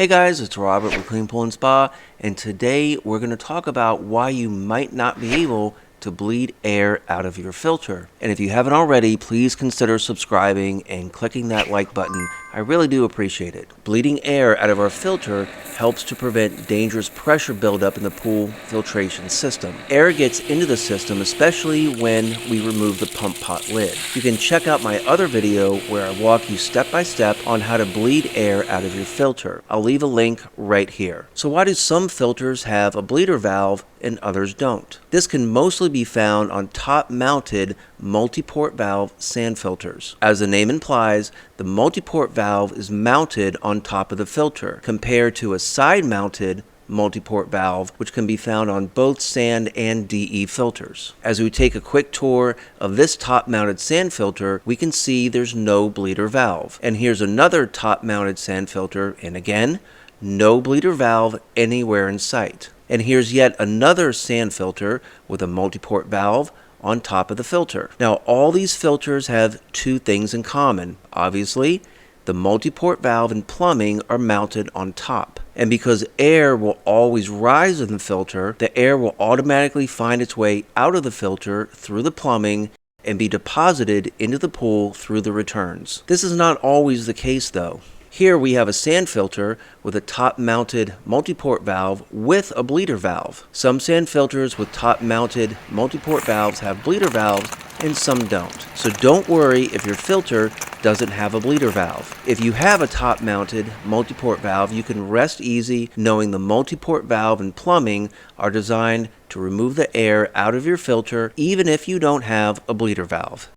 Hey guys, it's Robert with Clean Pool and Spa, and today we're going to talk about why you might not be able to bleed air out of your filter. And if you haven't already, please consider subscribing and clicking that like button. I really do appreciate it. Bleeding air out of our filter helps to prevent dangerous pressure buildup in the pool filtration system. Air gets into the system, especially when we remove the pump pot lid. You can check out my other video where I walk you step by step on how to bleed air out of your filter. I'll leave a link right here. So why do some filters have a bleeder valve and others don't? This can mostly be found on top-mounted multiport valve sand filters. As the name implies, the multiport valve is mounted on top of the filter, compared to a side-mounted multiport valve, which can be found on both sand and DE filters. As we take a quick tour of this top-mounted sand filter, we can see there's no bleeder valve. And here's another top-mounted sand filter, and again, no bleeder valve anywhere in sight. And here's yet another sand filter with a multiport valve on top of the filter. Now, all these filters have two things in common. Obviously, the multiport valve and plumbing are mounted on top. And because air will always rise in the filter, the air will automatically find its way out of the filter through the plumbing and be deposited into the pool through the returns. This is not always the case though. Here we have a sand filter with a top-mounted multiport valve with a bleeder valve. Some sand filters with top-mounted multiport valves have bleeder valves and some don't. So don't worry if your filter doesn't have a bleeder valve. If you have a top-mounted multiport valve, you can rest easy knowing the multiport valve and plumbing are designed to remove the air out of your filter even if you don't have a bleeder valve.